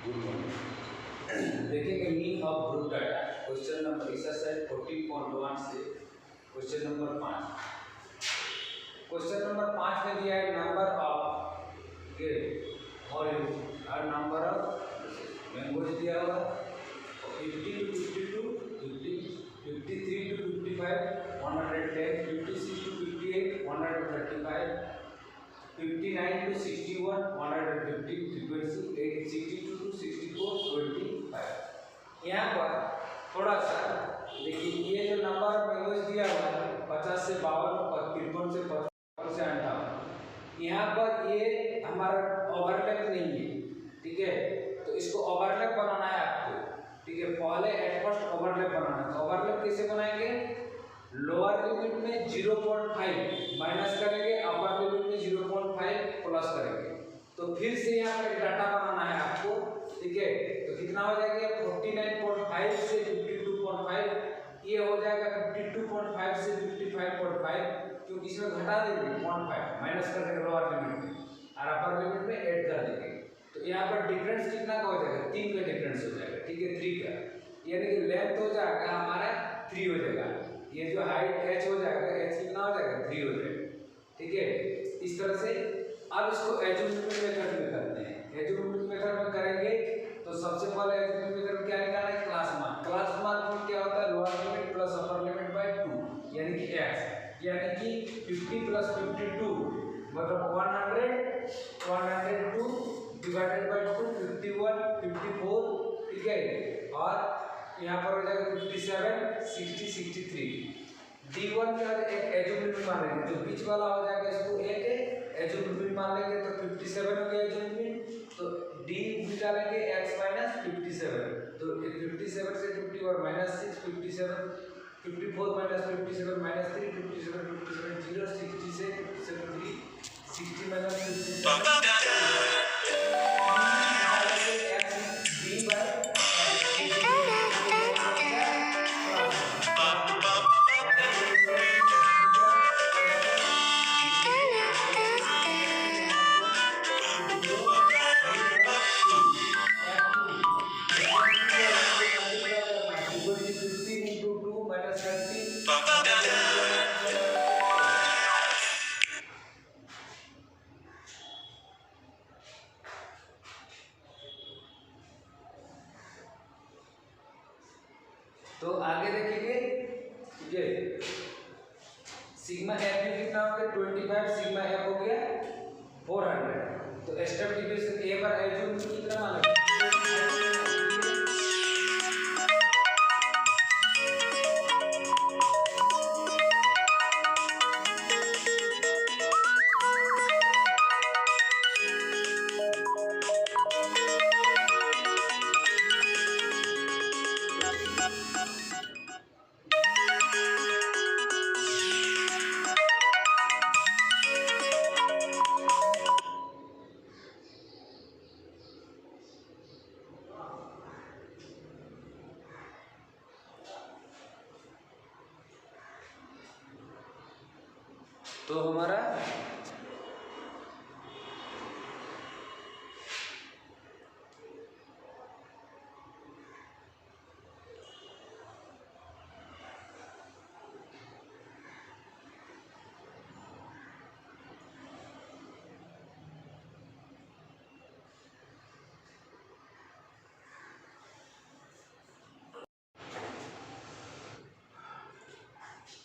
Good morning. देखेंगे mean of group data question number exercise 14.1 से question number 5। Question number 5 में दिया है नंबर ऑफ ऑरेंज और नंबर ऑफ मैंगोज दिया हुआ 50 to 52, 50, 53 to 55, 110, 56 to 58, 135, 59 to 61, 150 frequency, 62 to 64, 25। यहाँ पर थोड़ा सा देखिए, ये जो नंबर मैंगोज दिया हुआ है 50 से 52, 53 से 55 से 58, यहाँ पर ये हमारा ओवरलैप नहीं है, ठीक है। तो इसको ओवरलैप बनाना है आपको, ठीक है। पहले एट फर्स्ट ओवरलैप बनाना है। तो ओवरलैप कैसे बनाएंगे? लोअर लिमिट में 0.5 माइनस करेंगे, अपर लिमिट में 0.5 प्लस करेंगे। तो फिर से यहाँ पर डाटा बनाना है आपको, ठीक है। तो कितना हो जाएगा? 49.5 से 52.5, ये हो जाएगा 52.5 से 55.5, क्योंकि इसमें घटा देंगे 0.5 माइनस कर देंगे लोअर लिमिट में और अपर लिमिट में ऐड कर देंगे। तो यहाँ पर डिफरेंस कितना का हो जाएगा? 3 का डिफरेंस हो जाएगा, ठीक है। 3 का यानी कि लेंथ हो जाएगा हमारा 3 हो जाएगा। ये जो हाइट h हो जाएगा, h कितना हो जाएगा? 3 हो जाएगा, ठीक है। इस तरह से अब इसको एज्यूमेटिव मेथड में करते हैं। एज्यूमेटिव मेथड में करेंगे तो सबसे पहले एज्यूमेटिव मेथड में क्या निकालना है? क्लास मान। क्लास मान में क्या होता है? Lower limit plus upper limit by 2 यानी कि x, यानी कि 50 प्लस 52 मतलब 102 डिवाइडेड बाय 2, 51, 54, ठीक है। और यहाँ पर हो जाएगा 57, 60, 63। D1 का एक एज्यूमेटिव मान लेंगे, जो बीच वाला हो जाएगा इसको एक एज्यूमेटिव मान लेंगे। तो 57 हो गया एज्यूमेटिव, तो D निकालेंगे x माइनस 57। तो 57 से 50 और माइनस 6, 57, 54 माइनस 57 माइनस 3, 57, 57 0, 60 से 57 3, 60 माइनस 57 तो आगे देखेंगे, ठीक है। सिग्मा एफ भी कितना हो गया? 25। सिग्मा एफ हो गया 400। तो स्टेप डिवीजन ए पर एज्यूम कितना माना? तो हमारा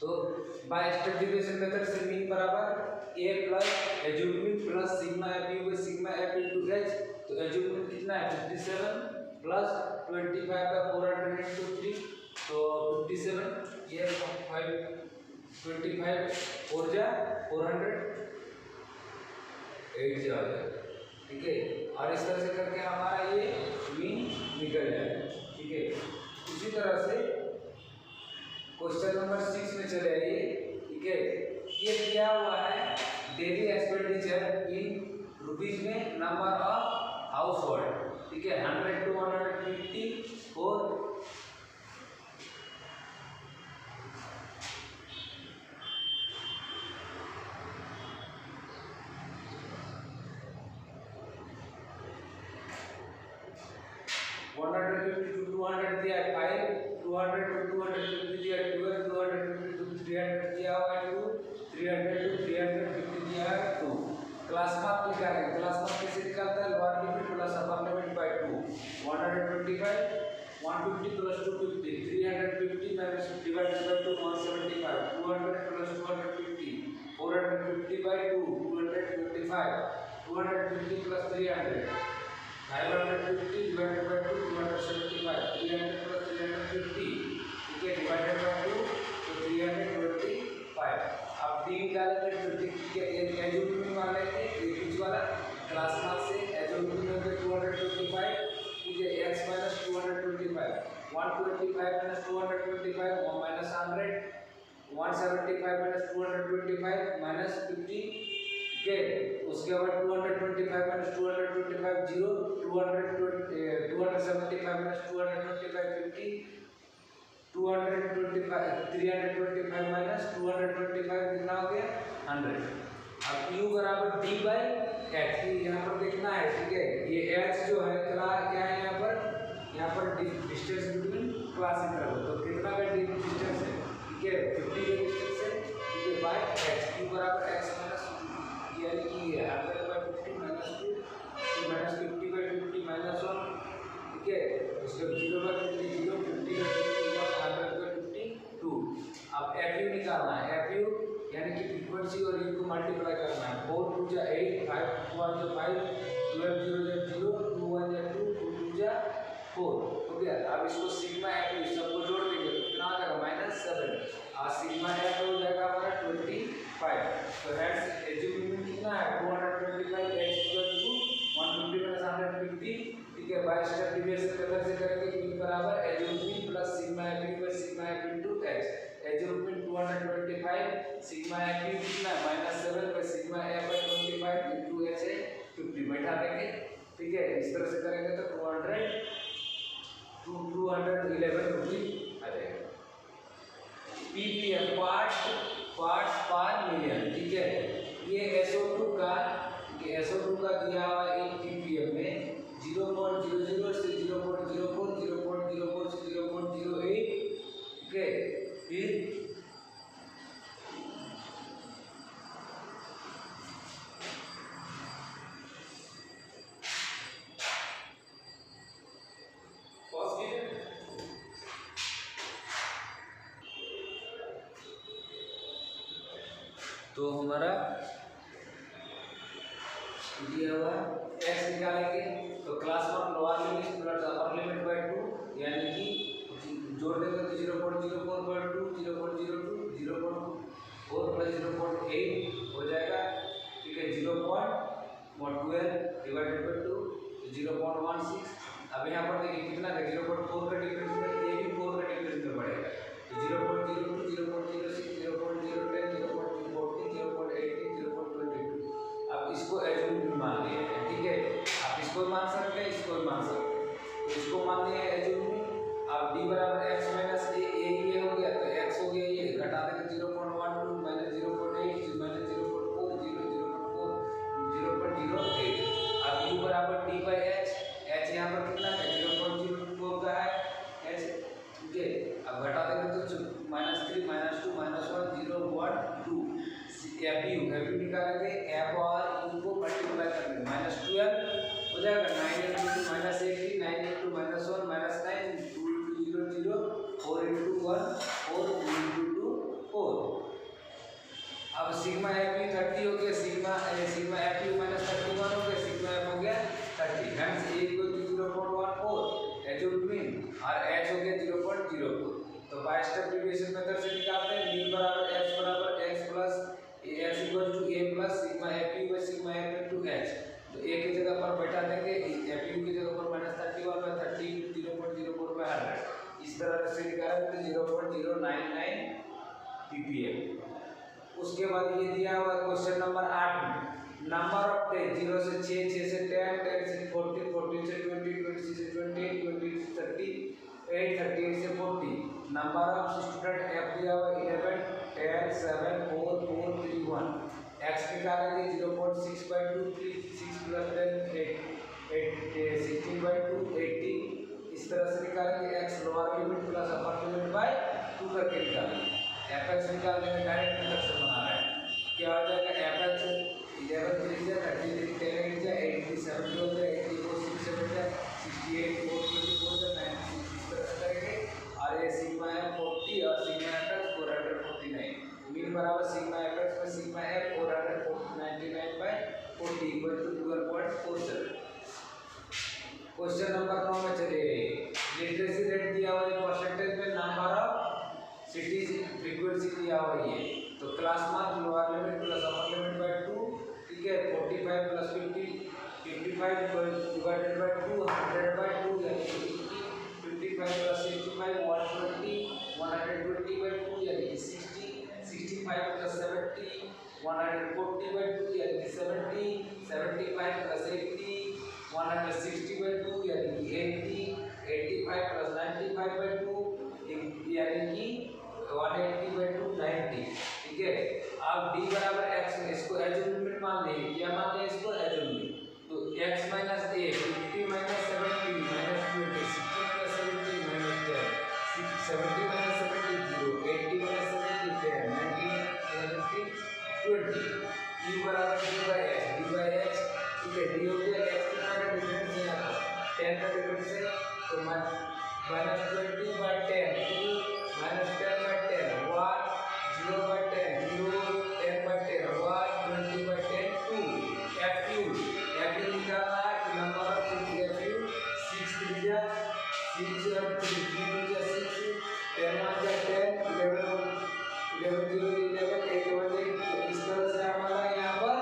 तो बाय स्टेप डिवीजन मेथड से मीन बराबर a plus assumed mean plus sigma एफ हुए सिग्मा एफ इनटू h। तो एज्यूमेंट कितना है? 57 प्लस 25 का 400 इनटू 3, तो 57, ये 5 25 और जा 400 8 जा जाएगा, ठीक है। और इस तरह से करके हमारा ये मीन निकल जाएगा, ठीक है। इसी तरह से क्वेश्चन नंबर 6 में चले आइए, ठीक है। ये दिया हुआ है डेली एक्सपेंडिचर इन रुपीज में नंबर ऑफ हाउस होल्ड, ठीक है। 100 to 150 और 200 दिया है 5, 200 to 250 दिया है 12, 250 to 300 दिया हुआ है 2, 300 to 350 दिया है 2। क्लास मार्क निकालेंगे, क्लास मार्क कैसे निकालता है, lower limit plus upper limit by 2, 125 150 plus 250 350 minus divided by 2 175 200 plus 250 450 by 2 225 250 plus 300 550 divided by 2 275 300 plus 350 ठीक है divided by 2 तो 325। अब डी निकालेंगे तो ठीक है एजुमिन वाले के बीच वाला क्लास मार्क से एजुमिन में 225 ठीक है x minus 225 125 minus 225 minus 100 175 minus 225 minus 50 ठीक है उसके बाद 225 minus 225 0 275 minus 225 50 225 325 minus 225 कितना हो गया 100। अब u बराबर d by h यहाँ पर देखना है ठीक है ये h जो है क्या है यहाँ पर डिस्टेंस बिटवीन क्लास इंटरवल तो कितना का डिस्टेंस है ठीक है 50 का डिस्टेंस है ठीक है बाय h u बराबर x माइनस यानी कि 100 by 50 minus 2 तो minus 50 by 50 minus 1 ठीक है उसके 0 by 50 0 50 by 50 100 by 50 2। अब fu निकालना है fu यानी कि फ्रीक्वेंसी और u को मल्टीप्लाई करना है 4 2 जा 8 5 1 जा 5 12 0 जा 0 2 1 जा 2 2 2 जा 4 हो गया। अब इसको सिग्मा fu सबको जोड़ देंगे तो कितना आ जाएगा -7 और सिग्मा f हो जाएगा हमारा 25। तो हेंस एजुमिन कितना है 225 x इक्वल टू 150 150 ठीक है बाय स्टेप डिविजन मेथड से करेंगे u बराबर assumed mean plus sigma f into x assumed mean 225 sigma f कितना है -7 by sigma f by 25 into h है 50 बैठा देंगे ठीक है इस तरह से करेंगे तो 211 रुपये आ जाएगा। ppm पार्ट्स पर मिलियन ठीक है ये SO2 का दिया हुआ है ppm में 0.00 से 0.04 0.04 से 0.08 ठीक है फिर तो हमारा दिया हुआ x निकालेंगे तो class mark lower limit plus upper limit by 2 यानी कि जोड़ देंगे तो 0.04 by 2 0.02 0.4 प्लस 0.8 हो जाएगा ठीक है 0.12 डिवाइडेड बाय 2 0.16। अब यहाँ पर देखिए कितना का 0.4 का डिफरेंस में ये भी 4 का डिफरेंस में बढ़ेगा तो 0.02 0.06 0.010 अब इसको एजुमिन मान लिया है ठीक है आप इसको मान सकते हैं इसको मान सकते हैं तो इसको मान लिया है एजुमिन। अब d बराबर x माइनस a ये हो गया तो x हो गया ये घटा देंगे 0.12 माइनस 0.8 माइनस 0.4 0.08। अब u बराबर d by h h यहाँ पर कितना है 0.04 का है h ठीक है अब घटा देंगे तो -3 -2 -1 0 1 2 fu निकालेंगे f और u को मल्टीप्लाई करेंगे -12 हो जाएगा 9 into -18 9 into -1 -9 2 into 0 0 4 into 1 4 2 into 4। अब सिग्मा fu 30 हो गया सिग्मा fu -31 हो गया सिग्मा f हो गया 30 हेंस a इक्वल टू 0.14 एजुमिन और h हो गया 0.04। तो बाय स्टेप डेरिवेशन मेथड से निकालते हैं मीन बराबर x plus x equal to a plus sigma fu by sigma f into h तो a की जगह पर बैठा देंगे fu की जगह पर -31 by 30 0.04 by 100 इस तरह से निकालेंगे तो 0.099 ppm। उसके बाद ये दिया हुआ क्वेश्चन नंबर 8 में नंबर ऑफ डेज 0 से 6 6 से 10 10 से 14 14 से 20 20 से 28 20 से 30 8 38 से 40 नंबर ऑफ स्टूडेंट f दिया हुआ 11 10 7 4 4 3 1 x निकालेंगे 0.6 by 2 3 6 plus 10 8 16 by 2 18 इस तरह से निकालेंगे x करके निकालना है। एफ एक्स निकालने में डायरेक्ट इंडक्शन बना रहे हैं, क्या हो जाएगा एफ एक्स 11 3 जा 33 10 8 जा 80 70 हो जाए 84 6 7 जा 68 4 24 जा 96 इस तरह से करेंगे। और ये सिग्मा है 40 और सिग्मा एफ एक्स 449 मीन बराबर सिग्मा एफ एक्स में सिग्मा है 499/40 इक्वल टू 12.47। क्वेश्चन नंबर 9 में चलिए, लिटरेसी रेट दिया हुआ है परसेंटेज में, नंबर ऑफ सिटीज फ्रीक्वेंसी दिया हुआ है। तो class mark lower limit plus upper limit by 2, ठीक है 45 प्लस 50 55 डिवाइडेड बाय 2 100/2 यानी 55 प्लस 65 120 120/2 यानी 60 65 प्लस 70 140/2 यानी 70 75 प्लस 80 160/2 यानी कि 80 85 प्लस 95/2 यानी कि 180/2 90, ठीक है। अब d बराबर x में इसको एजम्पट लिमिट मान लेंगे, क्या मानते हैं इसको एजम्पट। तो x - a 50 - 70 - 20 60 - 70 -10 70 - 70 0 80 - 70 10 90 - 70 20 u बराबर d/x, ठीक है। d हो गया x कितना का डिफरेंस है यहाँ पर 10 का डिफरेंस है, तो -20/10 2 -10/10 1 0/10 0 10/10 1 20/10 2 fu निकालना है कि नंबर ऑफ fu 6 त्रिज्या 6 और 3 त्रिज्या 6 10 1 जा 10 11 11 0 11 8 1 8 इस तरह से हमारा यहाँ पर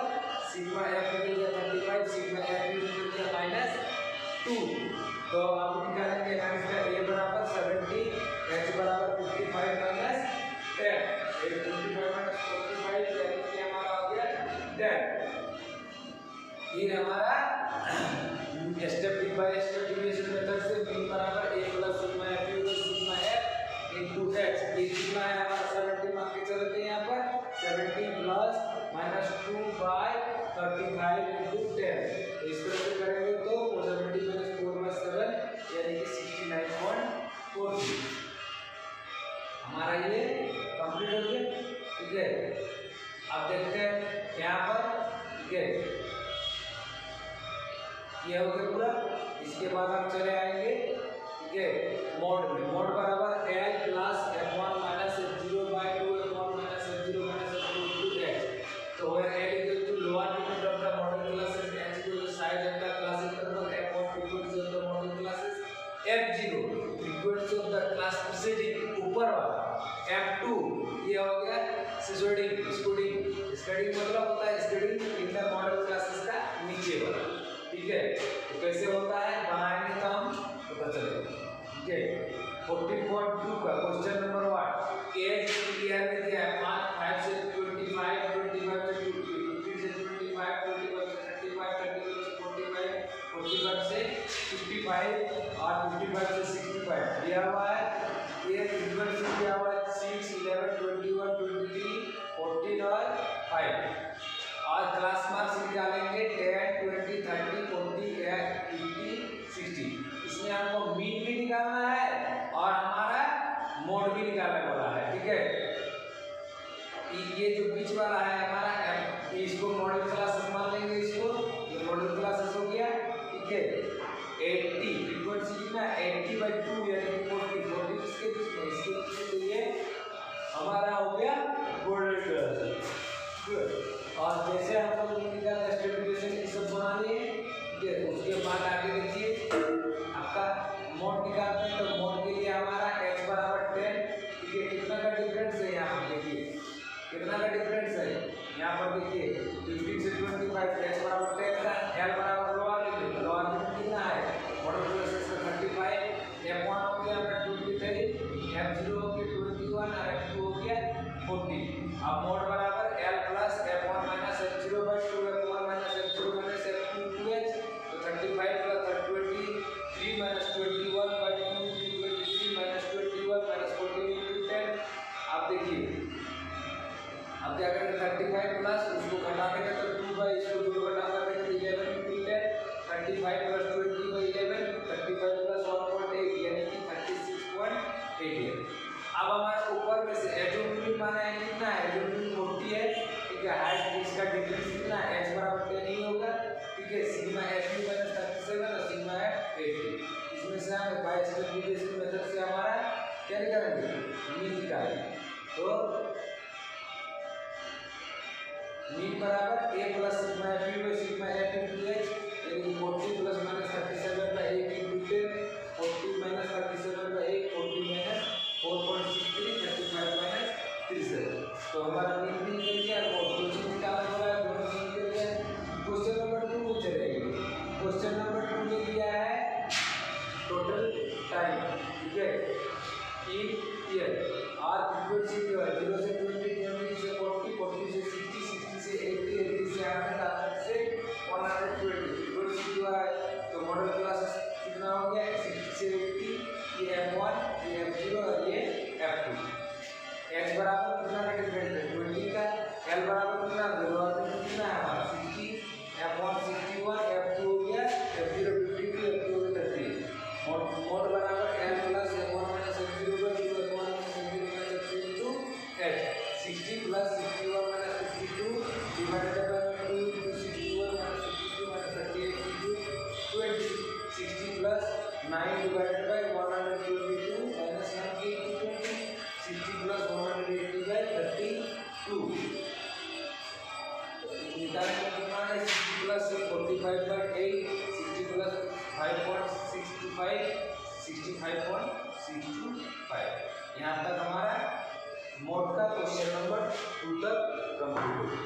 सिग्मा f निकल गया 35 सिग्मा f निकल गया -2। तो अब निकालेंगे इसका a बराबर 70 h बराबर 55 -10 55 - 45 यानी कि हमारा हो गया 10। ये हमारा step by step division method से मीन बराबर a plus sigma f sigma f into h, ये सिग्मा है हमारा 70 मान के चलते हैं यहाँ पर 70 प्लस -2/35 इनटू 10। तो इस तरह से करेंगे तो 70 - 4/7 यानी कि 69.43 हमारा ये कंप्लीट हो गया, ठीक है। अब देखते हैं यहाँ पर, ठीक है ये हो गया पूरा। इसके बाद हम चले आएंगे, ठीक है मोड में। मोड बराबर l plus f1 minus f0/2 f1 minus f0 minus f2 to h। तो where l equal to lower limit of the modal classes h equal to size of the class interval f1 frequency of the modal classes f0 frequency of the class preceding ऊपर वाला f2 ये हो गया स्कूडिंग मतलब होता है स्कूडिंग in the modal classes का नीचे वाला, ठीक है। तो कैसे होता है बनाएंगे तो हम पता चलेगा, ठीक है। 14.2 का क्वेश्चन नंबर 1 एज क्लियर में दिया है 5 से 25 25 से 15 से 25 25 से 35 35 से 45 45 से 55 और 55 से 65 दिया हुआ है। ये फ्रीक्वेंसी दिया हुआ है 6 11 21 23 14 और 5 और क्लास मार्क्स निकालेंगे 10 20 30 40 50 60। इसमें हमको मीन भी निकालना है और हमारा मोड भी निकालने वाला है, ठीक है। ये जो बीच वाला है हमारा इसको मॉडल क्लासेस मान लेंगे, इसको ये मॉडल क्लासेस हो गया, ठीक है। 80 फ्रीक्वेंसी कितना 80/2 यानी 40 40 इसके बीच में इसके लिए हमारा हो गया मॉडल क्लासेस, गुड। और जैसे हम लोग निकाल स्टेबिलाईजेशन की सब बना लिए, ठीक है। उसके बाद आगे देखिए आपका मोड निकालते हैं, तो मोड के लिए हमारा x बराबर 10, ठीक है। कितना का डिफरेंस है यहाँ पर देखिए, कितना का डिफरेंस है यहाँ पर देखिए 15 से 25 x बराबर 10 का l बराबर लोअर लिमिट कितना है मॉडल क्लासेस का 35 f1 हो गया अपना 23 f0 हो गया 21 और f2 हो गया 40। अब मोड बराबर l plus f1 minus f0/2 f1 minus f0 minus f2 2h, तो 35 प्लस 20 क्या निकालेंगे, मीन निकालेंगे। तो मीन बराबर a plus sigma f by sigma f into h, यानी 40 plus minus 37 by 8 into 10, 40 minus 37 by 8, 40 minus 4.63, 35 minus 37। तो हमारा mean भी निकल गया और दो चीज निकालना होगा, दोनों चीज निकल गया। क्वेश्चन नंबर 2 को चलेंगे। क्वेश्चन नंबर 2 में दिया है टोटल टाइम, ठीक है, इन ईयर आर फ्रीक्वेंसी जो है 0 से 20, 20 से 40, 40 से 60, 60 से 80, 80 से 100, 100 से 120 फ्रीक्वेंसी जो है। तो मॉडल क्लास कितना हो गया, 60 से 80, ये f1, ये f0 और ये f2। h बराबर कितना डिफरेंट है 20 का, l बराबर कितना 0 और कितना है हमारा 60, f1 61, f2 हो गया f0 52, f2 हो गया 30। मोड बराबर l plus f1 minus f0 by 2, f1 minus f0 minus f2 into h, 60 plus 61 minus 52 divided by 2 into 61 minus 52 minus 38 into 20, 60 plus 9 divided by 122 minus 9 into 20, 60 plus 180 by 32। निकालने कितना है, 60 plus 45 bye 8, 60 plus 5.65, 65.625। यहाँ तक हमारा mode का question number 2 तक complete हो गया।